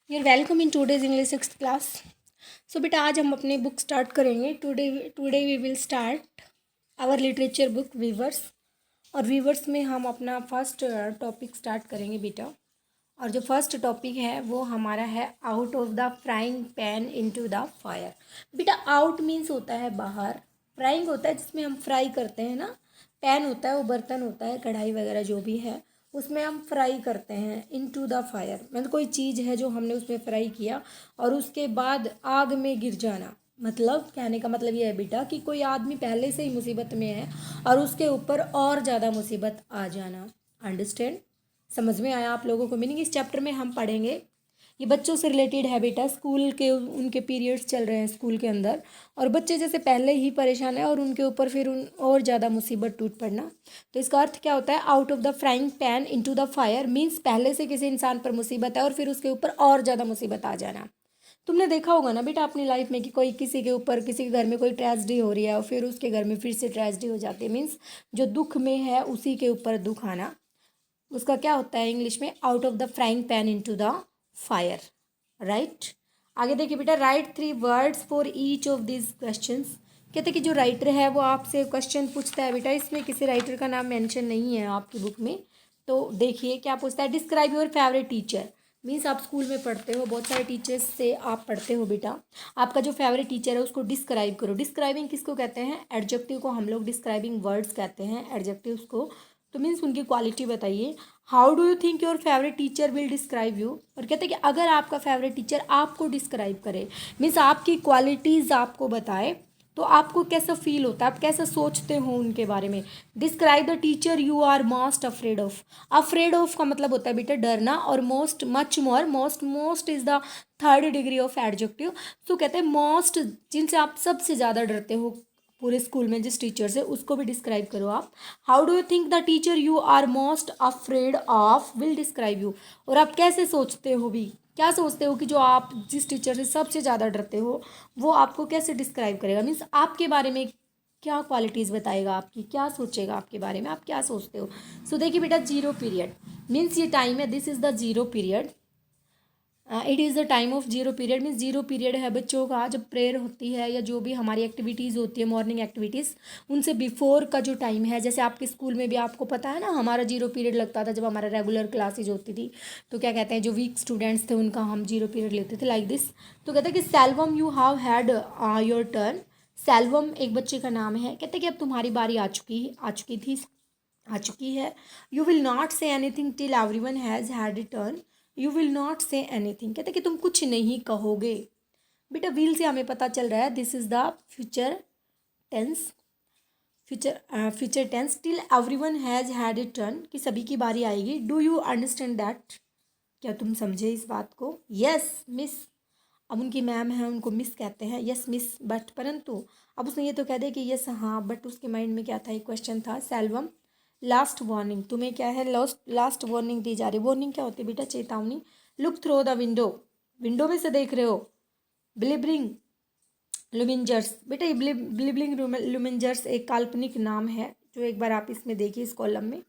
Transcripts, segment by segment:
Your welcome in today's English sixth class. So बेटा आज हम अपनी बुक स्टार्ट करेंगे। Today we will start our literature book weavers. और वीवर्स में हम अपना फर्स्ट टॉपिक स्टार्ट करेंगे बेटा। और जो फर्स्ट टॉपिक है वो हमारा है out of the frying pan into the fire. बेटा आउट मीन्स होता है बाहर, फ्राइंग होता है जिसमें हम फ्राई करते हैं ना। पैन होता है वो बर्तन होता है, कढ़ाई वगैरह जो भी है उसमें हम फ्राई करते हैं। इनटू द फायर मतलब कोई चीज़ है जो हमने उसमें फ्राई किया और उसके बाद आग में गिर जाना। मतलब कहने का मतलब ये है बेटा कि कोई आदमी पहले से ही मुसीबत में है और उसके ऊपर और ज़्यादा मुसीबत आ जाना। अंडरस्टैंड? समझ में आया आप लोगों को मीनिंग? इस चैप्टर में हम पढ़ेंगे, ये बच्चों से रिलेटेड है बेटा। स्कूल के उनके पीरियड्स चल रहे हैं स्कूल के अंदर और बच्चे जैसे पहले ही परेशान है और उनके ऊपर फिर उन और ज़्यादा मुसीबत टूट पड़ना। तो इसका अर्थ क्या होता है? Out of the frying pan into the fire means पहले से किसी इंसान पर मुसीबत है और फिर उसके ऊपर और ज़्यादा मुसीबत आ जाना। तुमने देखा होगा ना बेटा अपनी लाइफ में कि कोई किसी के ऊपर, किसी के घर में कोई ट्रेजेडी हो रही है और फिर उसके घर में फिर से ट्रेजेडी हो जाती है। मीन्स जो दुख में है उसी के ऊपर दुख आना, उसका क्या होता है इंग्लिश में? Out of the frying pan into the fire. Right? आगे देखिए बेटा, right 3 words for each of this questions. कहते हैं कि जो राइटर है वो आपसे क्वेश्चन पूछता है बेटा। इसमें किसी राइटर का नाम मेंशन नहीं है आपकी बुक में। तो देखिए क्या पूछता है। Describe your favourite teacher. Means आप स्कूल में पढ़ते हो, बहुत सारे टीचर्स से आप पढ़ते हो बेटा। आपका जो फेवरेट टीचर है उसको डिस्क्राइब करो। डिस्क्राइबिंग किसको कहते हैं? एडजेक्टिव को हम लोग डिस्क्राइबिंग वर्ड्स कहते हैं, एडजेक्टिव्स को। तो मीन्स उनकी क्वालिटी बताइए। How do you think your favourite teacher will describe you. और कहते हैं कि अगर आपका फेवरेट टीचर आपको डिस्क्राइब करे, मीन्स आपकी क्वालिटीज़ आपको बताए, तो आपको कैसा फील होता है, आप कैसा सोचते हो उनके बारे में। Describe the teacher you are most afraid of. Afraid of का मतलब होता है बेटा डरना, और most much more, most most is the third degree of adjective. तो कहते हैं मोस्ट, जिनसे आप सबसे ज़्यादा डरते हो पूरे स्कूल में, जिस टीचर से, उसको भी डिस्क्राइब करो आप। How do you think the teacher you are most afraid of will describe you. और आप कैसे सोचते हो भी, क्या सोचते हो कि जो आप जिस टीचर से सबसे ज़्यादा डरते हो वो आपको कैसे डिस्क्राइब करेगा। मीन्स आपके बारे में क्या क्वालिटीज़ बताएगा, आपकी क्या सोचेगा आपके बारे में, आप क्या सोचते हो। सो देखिए बेटा, जीरो पीरियड मीन्स ये टाइम है, this is the zero period. It is the time of zero period means zero period है बच्चों का जब प्रेयर होती है या जो भी हमारी एक्टिविटीज़ होती है, मॉर्निंग एक्टिविटीज़, उनसे बिफोर का जो टाइम है। जैसे आपके स्कूल में भी आपको पता है ना, हमारा जीरो पीरियड लगता था जब हमारा रेगुलर क्लासेज होती थी। तो क्या कहते हैं, जो वीक स्टूडेंट्स थे उनका हम जीरो पीरियड लेते थे, लाइक दिस। तो कहते हैं कि Selvam you have had your turn. Selvam एक बच्चे का नाम है। कहते हैं कि अब तुम्हारी बारी आ चुकी है। You will not say anything till everyone has had it turn. You will not say anything, कहते कि तुम कुछ नहीं कहोगे। बेटा विल से हमें पता चल रहा है this is the future tense. Future tense till everyone has had it turn, कि सभी की बारी आएगी। Do you understand that? क्या तुम समझे इस बात को? Yes miss. अब उनकी मैम है, उनको मिस कहते हैं। यस मिस, बट परंतु अब उसने ये तो कह दिया कि यस हाँ, बट उसके माइंड में क्या था, एक क्वेश्चन था। सेल्वम लास्ट वार्निंग, तुम्हें क्या है, लास्ट वार्निंग दी जा रही। वार्निंग क्या होती है बेटा? चेतावनी। Look through the window, window में से देख रहे हो। ब्लिबरिंग लुमिंजर्स, बेटा ये ब्लिबलिंग लुमिंजर्स एक काल्पनिक नाम है, जो एक बार आप इसमें देखिए इस कॉलम में।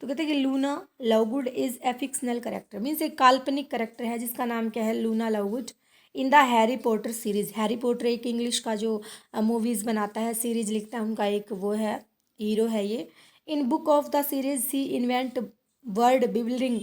तो कहते हैं कि Luna Lovegood is a fictional character, means एक काल्पनिक करेक्टर है जिसका नाम क्या है? Luna Lovegood. In the Harry Potter series, Harry Potter एक इंग्लिश का जो मूवीज़ बनाता है, सीरीज लिखता है, उनका एक वो है, हीरो है ये। In book of the series she invent word bibbling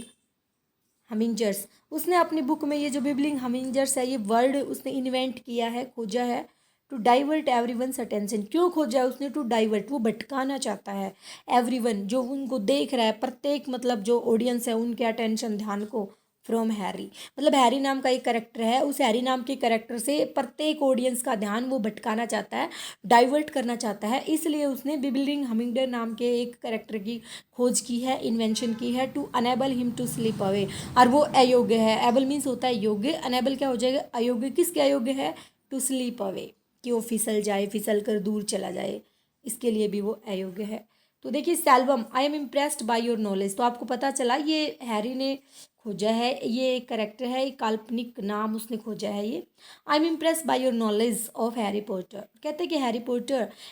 humdingers, उसने अपनी बुक में ये जो बिबलिंग हमिंजर्स है, ये वर्ड उसने इन्वेंट किया है, खोजा है। टू डाइवर्ट एवरीवन्स अटेंशन, क्यों खोजा है उसने? टू डाइवर्ट, वो भटकाना चाहता है एवरीवन, जो उनको देख रहा है, प्रत्येक मतलब जो ऑडियंस है उनके अटेंशन, ध्यान को, फ्रॉम हैरी। मतलब हैरी नाम का एक करेक्टर है, उस हैरी नाम के करेक्टर से प्रत्येक ऑडियंस का ध्यान वो भटकाना चाहता है, डाइवर्ट करना चाहता है। इसलिए उसने बिबलिंग हमिंगडर नाम के एक करेक्टर की खोज की है, इन्वेंशन की है। To enable him to sleep away, और वो अयोग्य है। एबल मीन्स होता है योग्य, अनेबल क्या हो जाएगा? अयोग्य। किसके अयोग्य है? टू स्लीप अवे, कि वो फिसल जाए, फिसल कर दूर चला जाए, इसके लिए भी वो अयोग्य है। तो देखिए Selvam, I am impressed by your knowledge, तो आपको पता चला ये हैरी ने खोजा है, ये एक करेक्टर है, एक काल्पनिक नाम उसने खोजा है ये। I am impress by your knowledge of Harry Potter, कहते हैं कि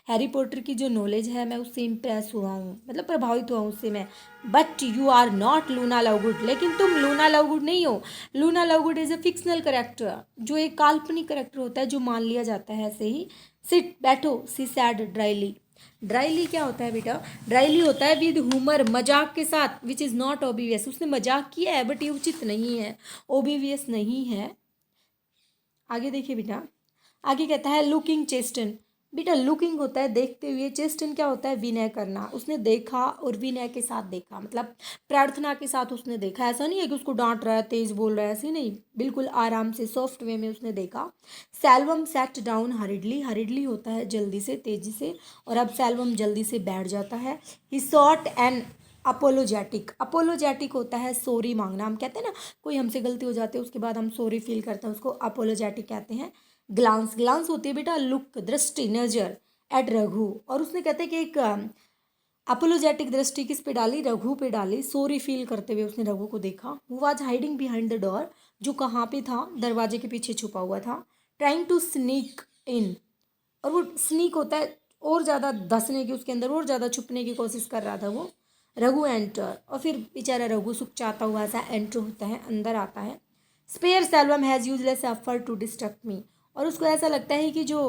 हैरी पॉटर की जो नॉलेज है मैं उससे इम्प्रेस हुआ हूँ, मतलब प्रभावित हुआ हूँ उससे मैं। But you are not Luna Lovegood, लेकिन तुम लूना लवगुड नहीं हो। Luna Lovegood is a fictional character, जो एक काल्पनिक करेक्टर होता है, जो मान लिया जाता है ऐसे ही। सिट, बैठो, सी सैड ड्राइली। ड्राइली क्या होता है बेटा? ड्राइली होता है विद ह्यूमर, मजाक के साथ, विच इज़ नॉट ओबीवियस, उसने मजाक किया है बट ये उचित नहीं है, ओबीवियस नहीं है। आगे देखिए बेटा, आगे कहता है लुकिंग चेस्टन। बेटा लुकिंग होता है देखते हुए, चेस्टन क्या होता है? विनय करना। उसने देखा और विनय के साथ देखा, मतलब प्रार्थना के साथ उसने देखा। ऐसा नहीं है कि उसको डांट रहा है, तेज बोल रहा है, ऐसे नहीं, बिल्कुल आराम से सॉफ्ट वे में उसने देखा। सैल्वम सेट डाउन हरिडली, हरिडली होता है जल्दी से, तेजी से, और अब सैल्वम जल्दी से बैठ जाता है। ही सॉट एन अपोलोजेटिक, अपोलोजेटिक होता है सॉरी मांगना। हम कहते हैं ना कोई हमसे गलती हो जाती है उसके बाद हम सॉरी फील करते हैं, उसको अपोलोजेटिक कहते हैं। ग्लांस, ग्लांस होती है बेटा लुक, दृष्टि, नजर, एट रघु। और उसने कहते हैं कि एक अपोलोजेटिक दृष्टि किस पे डाली? रघु पे डाली। सॉरी फील करते हुए उसने रघु को देखा। Who was hiding behind the door, जो कहाँ पे था? दरवाजे के पीछे छुपा हुआ था। ट्राइंग टू स्नीक इन, और वो स्नीक होता है और ज़्यादा धंसने की, उसके अंदर और ज़्यादा छुपने की कोशिश कर रहा था वो। रघु एंटर, और फिर बेचारा रघु सुखचाता हुआ सा एंटर होता है, अंदर आता है। Spare Selvam has useless effort to distract me, और उसको ऐसा लगता है कि जो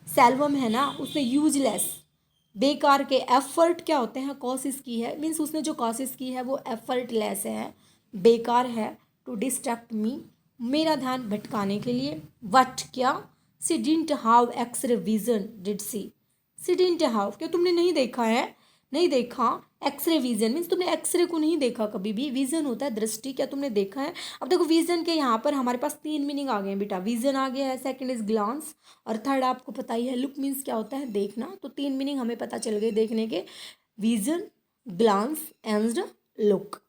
सैल्वम है ना उसने यूजलेस, बेकार के, एफर्ट क्या होते हैं? कोशिश की है, मीन्स उसने जो कोशिश की है वो एफर्टलेस है, बेकार है। टू डिस्ट्रैक्ट मी, मेरा ध्यान भटकाने के लिए। वट क्या? She didn't have X-ray vision, did she didn't have, क्या तुमने नहीं देखा है? नहीं देखा। एक्सरे विजन मीन्स तुमने एक्सरे को नहीं देखा कभी भी। विजन होता है दृष्टि, क्या तुमने देखा है? अब देखो विजन के यहाँ पर हमारे पास 3 मीनिंग आ गए हैं बेटा। विजन आ गया है, सेकंड इज ग्लांस, और थर्ड आपको पता ही है लुक मीन्स क्या होता है? देखना। तो 3 मीनिंग हमें पता चल गए देखने के, vision, glance and look.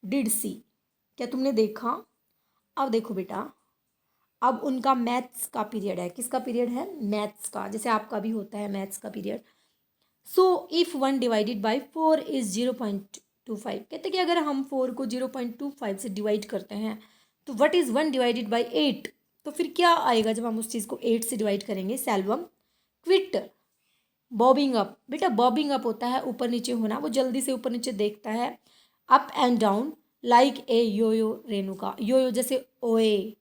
Did she, क्या तुमने देखा? अब देखो बेटा, अब उनका मैथ्स का पीरियड है। किसका पीरियड है? मैथ्स का, जैसे आपका भी होता है मैथ्स का period. So if 1 divided by 4 is 0.25, कहते कि अगर हम 4 को 0.25 से डिवाइड करते हैं तो व्हाट इज़ 1 डिवाइडेड बाई 8, तो फिर क्या आएगा जब हम उस चीज़ को 8 से डिवाइड करेंगे? सैल्वम क्विट बॉबिंग अप, बेटा बॉबिंग अप होता है ऊपर नीचे होना, वो जल्दी से ऊपर नीचे देखता है। Up and down like a yoyo Renuka, yoyo जैसे ओए,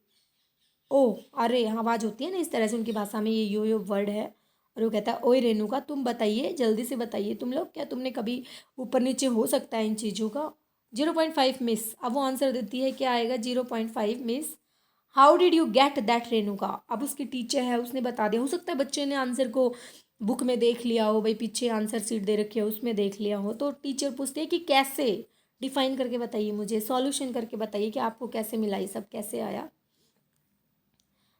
ओ, अरे आवाज़ होती है ना इस तरह से, उनकी भाषा में ये यो वर्ड है। और वो कहता है ओए रेणुका, तुम बताइए, जल्दी से बताइए तुम लोग, क्या तुमने कभी ऊपर नीचे हो सकता है इन चीज़ों का? 0.5 मिस, अब वो आंसर देती है, क्या आएगा? 0.5 miss. How did you get that Renuka, अब उसकी टीचर है उसने बता दिया। हो सकता है बच्चे ने आंसर को बुक में देख लिया हो, भाई पीछे आंसर सीट दे रखी है उसमें देख लिया हो, तो टीचर पूछते हैं कि कैसे, डिफाइन करके बताइए मुझे, सॉल्यूशन करके बताइए कि आपको कैसे मिला, ये सब कैसे आया।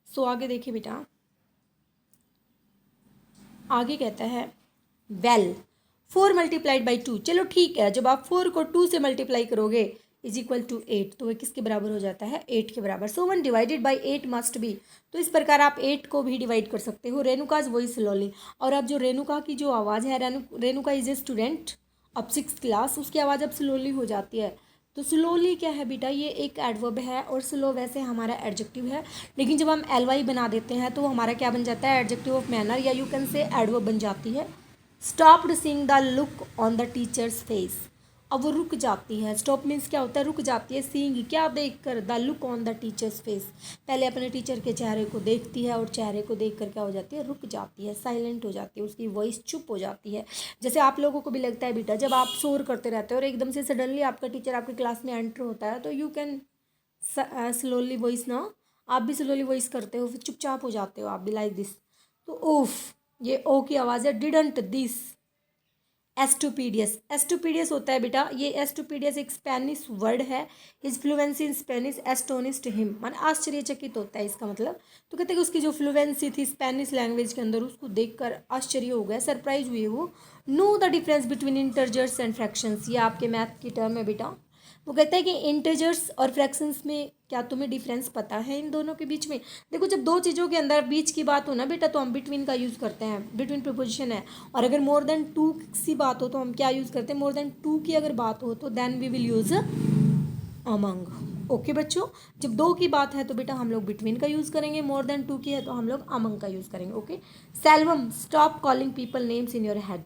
सो आगे देखिए बेटा, आगे कहता है वेल 4 मल्टीप्लाइड बाई 2, चलो ठीक है, जब आप 4 को 2 से मल्टीप्लाई करोगे इज इक्वल टू 8, तो वह किसके बराबर हो जाता है? 8 के बराबर। सो 1 डिवाइडेड बाई 8 मस्ट बी, तो इस प्रकार आप 8 को भी डिवाइड कर सकते हो। रेणुकाज वॉइस स्लोली, और अब जो रेणुका की जो आवाज़ है, रेणुका इज ए स्टूडेंट अब 6th क्लास, उसकी आवाज़ अब स्लोली हो जाती है। तो स्लोली क्या है बेटा? ये एक एडवर्ब है, और स्लो वैसे हमारा एडजेक्टिव है, लेकिन जब हम एल बना देते हैं तो हमारा क्या बन जाता है? एडजेक्टिव ऑफ मैनर, या यू कैन से एडवर्ब बन जाती है। Stopped seeing the look on the teachers face, अब वो रुक जाती है। स्टॉप मीन्स क्या होता है? रुक जाती है। सीइंग क्या देख कर? The look on the teachers face, पहले अपने टीचर के चेहरे को देखती है और चेहरे को देख कर क्या हो जाती है? रुक जाती है, साइलेंट हो जाती है, उसकी वॉइस चुप हो जाती है। जैसे आप लोगों को भी लगता है बेटा, जब आप शोर करते रहते हो और एकदम से सडनली आपका टीचर आपकी क्लास में एंटर होता है, तो यू कैन स्लोली वॉइस ना, आप भी स्लोली वॉइस करते हो, फिर चुपचाप हो जाते हो आप भी, लाइक दिस। तो ओफ, ये ओ की आवाज़ है। डिडंट दिस एस्टूपीडियस, एस्टूपीडियस होता है बेटा, ये एस्टूपीडियस एक स्पेनिश वर्ड है। His fluency in Spanish astonished him, मान आश्चर्यचकित होता है इसका मतलब। तो कहते हैं कि उसकी जो फ्लुएंसी थी स्पेनिश लैंग्वेज के अंदर, उसको देखकर आश्चर्य हो गया, सरप्राइज हुए वो। Know the difference between integers and fractions, ये आपके मैथ की टर्म है बेटा। वो कहता है कि इंटीजर्स और फ्रैक्शंस में क्या तुम्हें डिफरेंस पता है इन दोनों के बीच में? देखो, जब दो चीज़ों के अंदर बीच की बात हो ना बेटा, तो हम बिटवीन का यूज़ करते हैं, बिटवीन प्रीपोजिशन है। और अगर मोर देन 2 की बात हो तो हम क्या यूज़ करते हैं? मोर देन 2 की अगर बात हो तो then we will use among. Okay बच्चों, जब 2 की बात है तो बेटा हम लोग बिटवीन का यूज़ करेंगे, मोर देन 2 की है तो हम लोग अमंग का यूज़ करेंगे। Okay, Selvam stop calling people names in your head.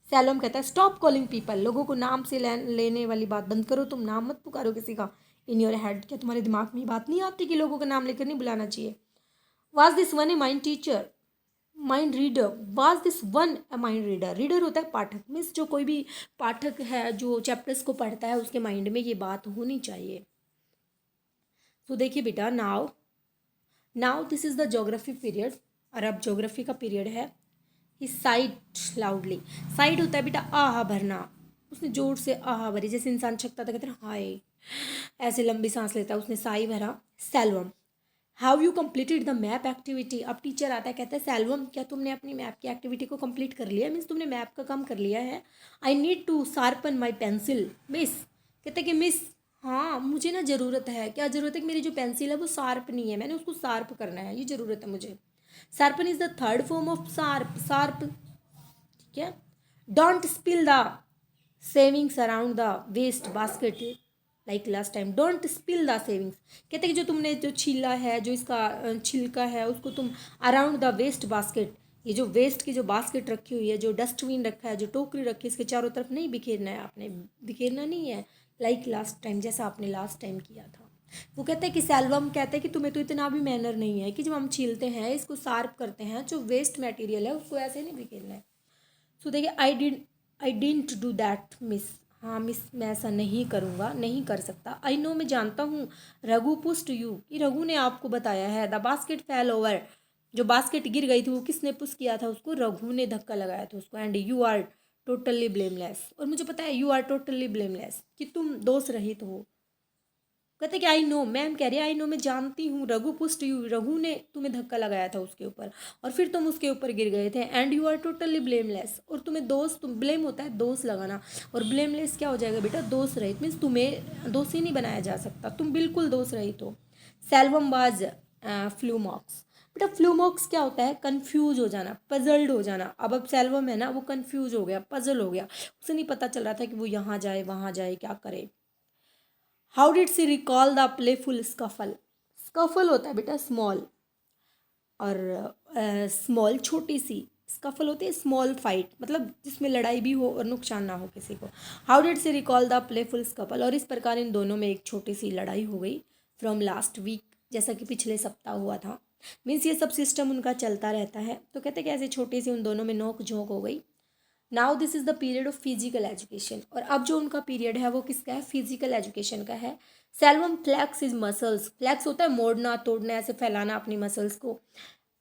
Selvam कहता है स्टॉप कॉलिंग पीपल, लोगों को नाम से लेने वाली बात बंद करो, तुम नाम मत पुकारो किसी का। इन योर हेड, क्या तुम्हारे दिमाग में ये बात नहीं आती कि लोगों का नाम लेकर नहीं बुलाना चाहिए। Was this one a mind teacher, mind reader, was this one a mind reader. Reader होता है पाठक, मीन्स जो कोई भी पाठक है जो चैप्टर्स को पढ़ता है उसके माइंड में ये बात होनी चाहिए। तो देखिए बेटा, now this is the geography period, और अब ज्योग्राफी का पीरियड है। ही साइड लाउडली, साइड होता है बेटा आहा भरना, उसने जोर से आहा भरी, जैसे इंसान छकता था कहते हैं हाय, ऐसे लंबी सांस लेता है, उसने साई भरा। Selvam, how you completed the map activity. अब टीचर आता है कहता है सेल्वम क्या तुमने अपनी मैप की एक्टिविटी को कंप्लीट कर लिया, मीन्स तुमने मैप का काम कर लिया है। I need to sharpen my pencil miss, कहते कि मिस हाँ मुझे ना ज़रूरत है, क्या ज़रूरत है कि मेरी जो पेंसिल है वो शार्प नहीं है, मैंने उसको शार्प करना है, ये ज़रूरत है मुझे। Sharpen is the third form of sharp, ठीक है। Don't spill the shavings around the waste basket like last time, don't spill the shavings, कहते हैं कि जो तुमने जो छीला है, जो इसका छिलका है, उसको तुम अराउंड द वेस्ट बास्केट, ये जो वेस्ट की जो बास्केट रखी हुई है, जो डस्टबिन रखा है, जो टोकरी रखी है, इसके चारों तरफ नहीं बिखेरना है आपने, बिखेरना नहीं है लाइक लास्ट टाइम, जैसा आपने लास्ट टाइम किया था। वो कहते हैं कि सेल्वम कहते हैं कि तुम्हें तो इतना भी मैनर नहीं है कि जब हम छीलते हैं इसको शार्प करते हैं, जो वेस्ट मटेरियल है उसको ऐसे नहीं बिखेरना है। सो देखिए, I didn't do that miss, हाँ मिस मैं ऐसा नहीं करूँगा, नहीं कर सकता। आई नो मैं जानता हूँ, रघु पुस्ट यू, कि रघु ने आपको बताया है। द बास्केट फेल ओवर, जो बास्केट गिर गई थी वो किसने पुश किया था उसको, रघु ने धक्का लगाया था उसको। And you are totally blameless, और मुझे पता है यू आर टोटली ब्लेमलेस, कि तुम दोष रहित हो। कहते कि आई नो, मैम कह रही है आई नो मैं जानती हूँ, रघु पुस्ट यू, रघु ने तुम्हें धक्का लगाया था उसके ऊपर और फिर तुम उसके ऊपर गिर गए थे। And you are totally blameless, और तुम्हें दोष, तुम ब्लेम होता है दोष लगाना, और ब्लेमलेस क्या हो जाएगा बेटा, दोष रहित, मीन्स तुम्हें दोषी नहीं बनाया जा सकता, तुम बिल्कुल दोष रहित हो। सेल्वम बाज फ्लूमॉक्स, बेटा फ्लूमॉक्स क्या होता है, कन्फ्यूज हो जाना, पजल्ड हो जाना। अब सेल्वम है ना वो कन्फ्यूज हो गया, पजल हो गया, उसे नहीं पता चल रहा था कि वो यहाँ जाए वहाँ जाए क्या करे। How did she recall the playful scuffle, scuffle होता है बेटा स्मॉल, और स्मॉल छोटी सी, स्कफल होती है स्मॉल फाइट, मतलब जिसमें लड़ाई भी हो और नुकसान ना हो किसी को। How did she recall the playful scuffle, और इस प्रकार इन दोनों में एक छोटी सी लड़ाई हो गई फ्रॉम लास्ट वीक, जैसा कि पिछले सप्ताह हुआ था। मीन्स ये सब सिस्टम उनका चलता रहता है, तो कहते हैं कि ऐसे छोटी सी उन दोनों में नोक झोंक हो गई। Now this is the period of physical education, और अब जो उनका पीरियड है वो किसका है, फिजिकल एजुकेशन का है। Selvam flex is muscles, flex होता है मोड़ना तोड़ना, ऐसे फैलाना अपनी मसल्स को।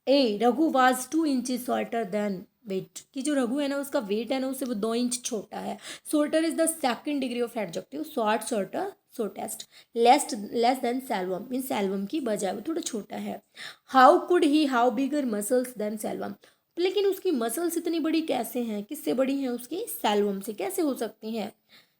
A Raghu was 2 inches shorter than weight, कि जो रघु है ना उसका वेट है ना उससे वो 2 इंच छोटा है। Shorter is the second degree of adjective, short shorter shortest, less than Selvam, mean Selvam की बजाय वो थोड़ा छोटा है। How could he how bigger muscles than Selvam, लेकिन उसकी मसल्स इतनी बड़ी कैसे हैं, किससे बड़ी हैं उसकी, सेल्वम से, कैसे हो सकती हैं।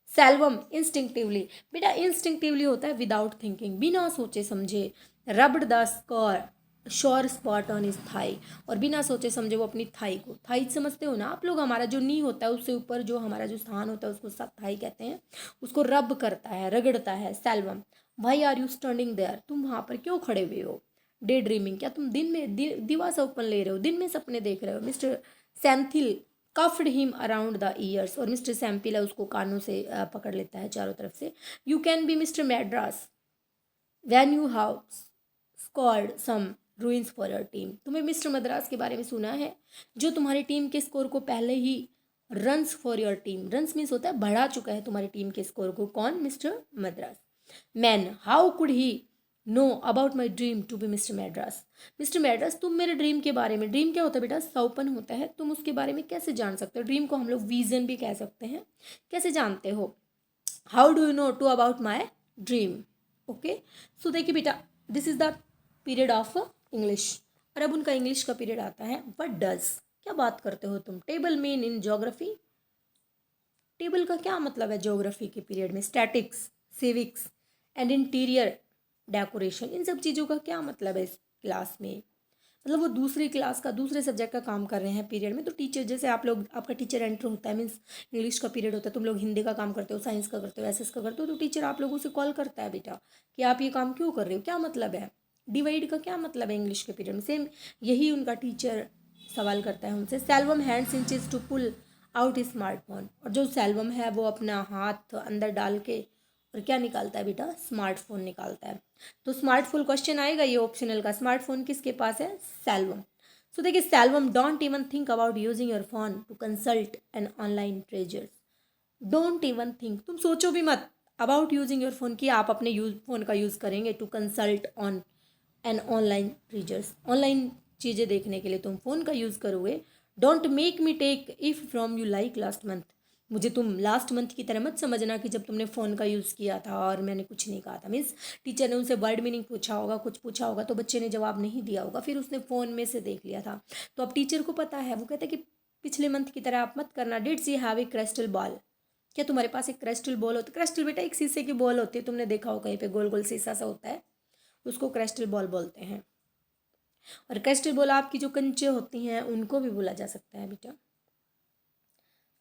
सेल्वम इंस्टिंक्टिवली, बेटा इंस्टिंक्टिवली होता है विदाउट थिंकिंग, बिना सोचे समझे। Rubbed the score sure spot on his thigh, और बिना सोचे समझे वो अपनी थाई को, थाई समझते हो ना आप लोग, हमारा जो नी होता है उससे ऊपर जो हमारा जो स्थान होता है उसको सब थाई कहते हैं, उसको रब करता है, रगड़ता है Selvam. Why are you standing there, तुम वहाँ पर क्यों खड़े हुए हो। डे ड्रीमिंग, क्या तुम दिन में दिवा सपन ले रहे हो, दिन में सपने देख रहे हो। Mister Senthil cuffed him around the ears, और मिस्टर सैम्पिला उसको कानों से पकड़ लेता है चारों तरफ से। You can be mister Madras when you have scored some runs for your team, तुम्हें मिस्टर मद्रास के बारे में सुना है जो तुम्हारी टीम के स्कोर को पहले he runs for your team, runs means होता है बढ़ा चुका है तुम्हारी टीम के स्कोर को, कौन, mister Madras. Man how could he know about my dream to be mister Madras, mister Madras तुम मेरे ड्रीम के बारे में, ड्रीम क्या होता है बेटा, सपन होता है, तुम उसके बारे में कैसे जान सकते हो, ड्रीम को हम लोग विजन भी कह सकते हैं, कैसे जानते हो। How do you know to about my dream. Okay, so देखिए बेटा this is the period of English, और अब उनका इंग्लिश का पीरियड आता है। व्हाट डज, क्या बात करते हो तुम, table mean in geography, table का क्या मतलब है ज्योग्राफी के पीरियड में, statics, civics and interior decoration, इन सब चीज़ों का क्या मतलब है इस क्लास में। मतलब वो दूसरी क्लास का दूसरे सब्जेक्ट का काम कर रहे हैं पीरियड में। तो टीचर जैसे आप लोग, आपका टीचर एंटर होता है, मीन्स इंग्लिश का पीरियड होता है, तुम लोग हिंदी का काम करते हो, साइंस का करते हो, एसएस का करते हो, तो टीचर आप लोगों से कॉल करता है बेटा कि आप ये काम क्यों कर रहे हो, क्या मतलब है, डिवाइड का क्या मतलब है इंग्लिश के पीरियड में। सेम यही उनका टीचर सवाल करता है उनसे। Selvam hands inches to pull out smartphone, और जो सेल्वम है वो अपना हाथ अंदर डाल के और क्या निकालता है बेटा, स्मार्टफोन निकालता है। तो स्मार्टफोन क्वेश्चन आएगा ये ऑप्शनल का, स्मार्टफोन किसके पास है, सेल्वम। सो देखिए, Selvam don't even think about using your phone to consult an online treasures. Don't even think, तुम सोचो भी मत, अबाउट यूजिंग योर फोन, कि आप अपने फोन का यूज़ करेंगे to consult on an online treasures, online चीज़ें देखने के लिए तुम फ़ोन का यूज़ करोगे। Don't make me take if from you like last month, मुझे तुम लास्ट मंथ की तरह मत समझना कि जब तुमने फ़ोन का यूज़ किया था और मैंने कुछ नहीं कहा था। मीन्स टीचर ने उनसे वर्ड मीनिंग पूछा होगा, कुछ पूछा होगा, तो बच्चे ने जवाब नहीं दिया होगा, फिर उसने फ़ोन में से देख लिया था। तो अब टीचर को पता है, वो कहते हैं कि पिछले मंथ की तरह आप मत करना। Did she have a crystal ball, क्या तुम्हारे पास एक क्रिस्टल बॉल होती है? क्रिस्टल बेटा एक शीशे की बॉल होती है, तुमने देखा हो कहीं पे गोल गोल शीशा सा होता है, उसको क्रिस्टल बॉल बोलते हैं। और क्रिस्टल बॉल आपकी जो कंचे होती हैं उनको भी बोला जा सकता है बेटा।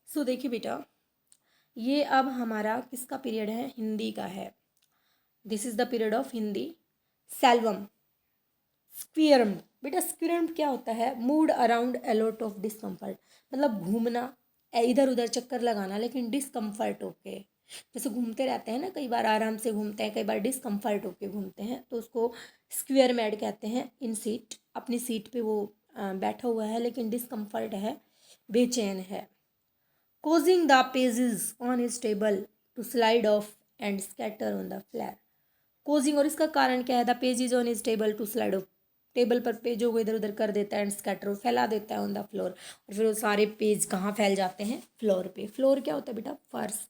सो देखिए बेटा, ये अब हमारा किसका पीरियड है, हिंदी का है। This is the period of Hindi. Selvam squirm, बेटा स्क्वियरम क्या होता है, moved around a lot of discomfort, मतलब घूमना, इधर उधर चक्कर लगाना लेकिन डिस्कम्फर्ट होके, जैसे घूमते रहते हैं ना, कई बार आराम से घूमते हैं, कई बार डिस्कम्फर्ट होके घूमते हैं, तो उसको स्क्वेयर मैड कहते हैं। इन सीट, अपनी सीट पे वो बैठा हुआ है लेकिन डिस्कम्फर्ट है, बेचैन है। Causing the pages on his table to slide off and scatter on the floor. Causing, और इसका कारण क्या है, the pages on his table to slide off, table पर पेजों को इधर उधर कर देता है, एंड स्कैटर फैला देता है ऑन द फ्लोर, और फिर वो सारे पेज कहाँ फैल जाते हैं, फ्लोर पे। फ्लोर क्या होता है बेटा, फर्श।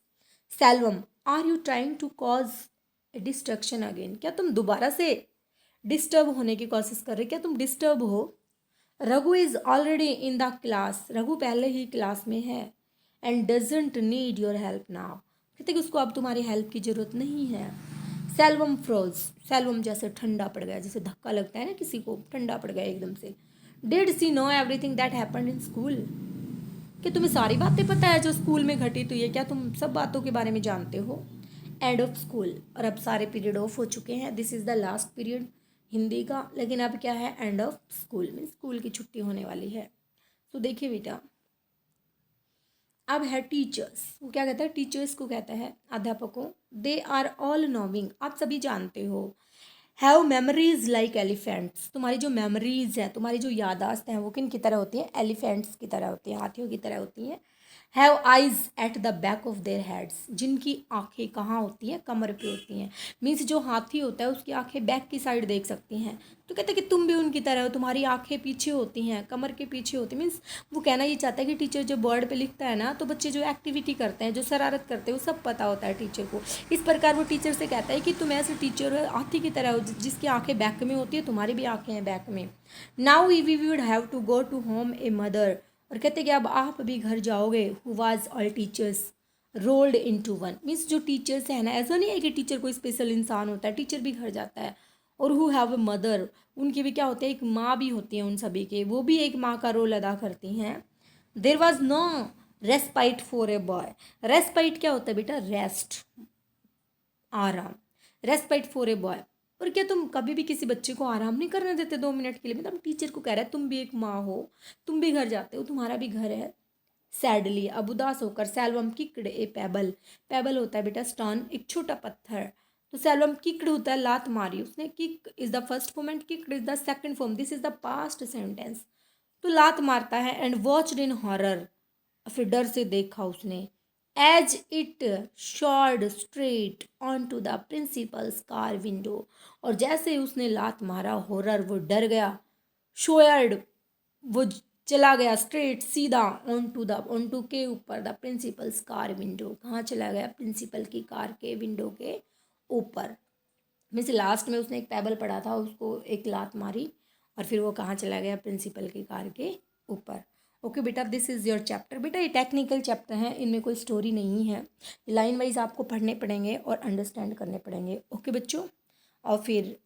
Selvam are you trying to cause a distraction again, क्या तुम दोबारा से डिस्टर्ब होने की कोशिश कर रहे, क्या तुम डिस्टर्ब हो। Raghu is already in the class, Raghu पहले ही क्लास में है, and doesn't need your help now, कहते कि उसको अब तुम्हारी हेल्प की जरूरत नहीं है। सेल्वम फ्रोज, सेल्वम जैसे ठंडा पड़ गया, जैसे धक्का लगता है ना किसी को, ठंडा पड़ गया एकदम से। Did she know everything that happened in school, कि तुम्हें सारी बातें पता है जो स्कूल में घटित हुई है, क्या तुम सब बातों के बारे में जानते हो। एंड ऑफ स्कूल, और अब सारे पीरियड ऑफ हो चुके हैं, this is the last period Hindi का, लेकिन अब क्या है, एंड ऑफ स्कूल में स्कूल की छुट्टी होने वाली है। तो देखिए बेटा, अब है टीचर्स, वो क्या कहता है, टीचर्स को कहता है अध्यापकों। दे आर ऑल नोविंग, आप सभी जानते हो। हैव मेमोरीज लाइक एलिफेंट्स, तुम्हारी जो मेमोरीज है, तुम्हारी जो यादाश्त हैं वो किन की तरह होती हैं, एलिफेंट्स की तरह होती हैं, हाथियों की तरह होती हैं। Have eyes at the back of their heads, जिनकी आंखें कहाँ होती हैं, कमर पे होती हैं। मीन्स जो हाथी होता है उसकी आंखें बैक की साइड देख सकती हैं, तो कहते हैं कि तुम भी उनकी तरह हो, तुम्हारी आंखें पीछे होती हैं, कमर के पीछे होती हैं। मीन्स वो कहना ये चाहता है कि टीचर जो बोर्ड पे लिखता है ना, तो बच्चे जो एक्टिविटी करते हैं, जो शरारत करते हैं, वो सब पता होता है टीचर को। इस प्रकार वो टीचर से कहता है कि तुम ऐसे टीचर हो, हाथी की तरह हो, जिसकी आंखें बैक में होती है, तुम्हारी भी आंखें हैं बैक में। Now we would have to go to home a mother, और कहते कि अब आप भी घर जाओगे। Who was all teachers rolled into one, means जो टीचर्स है ना, ऐसा नहीं है कि टीचर कोई स्पेशल इंसान होता है, टीचर भी घर जाता है। और हु हैव ए मदर, उनके भी क्या होते हैं, एक माँ भी होती है उन सभी के, वो भी एक माँ का रोल अदा करती हैं। There was no respite for a boy, respite क्या होता है बेटा, रेस्ट, आराम, रेस्पाइट फॉर ए बॉय। और क्या तुम कभी भी किसी बच्चे को आराम नहीं करने देते 2 मिनट के लिए, मतलब टीचर को कह रहा है तुम भी एक माँ हो, तुम भी घर जाते हो, तुम्हारा भी घर है। सैडली, अब उदास होकर, सेल्वम किक्ड ए पेबल, पेबल होता है बेटा स्टोन, एक छोटा पत्थर। तो सेल्वम किक्ड होता है लात मारी उसने, kick is the first form and kicked is the second form, this is the past sentence. तो लात मारता है, एंड वॉच्ड इन हॉरर, फिर डर से देखा उसने। As it soared straight on to the principal's car window, और जैसे ही उसने लात मारा, हॉरर, वो डर गया। शोयर्ड, वो चला गया स्ट्रेट, सीधा, ऑन टू के ऊपर, द प्रिंसिपल्स कार विंडो, कहाँ चला गया, प्रिंसिपल की कार के विंडो के ऊपर। मीन्स लास्ट में उसने एक पेबल पड़ा था, उसको एक लात मारी, और फिर वो कहाँ चला गया, प्रिंसिपल की कार के ऊपर। ओके बेटा, दिस इज़ योर चैप्टर। बेटा ये टेक्निकल चैप्टर हैं, इनमें कोई स्टोरी नहीं है, लाइन वाइज आपको पढ़ने पड़ेंगे और अंडरस्टैंड करने पड़ेंगे। ओके बच्चों, और फिर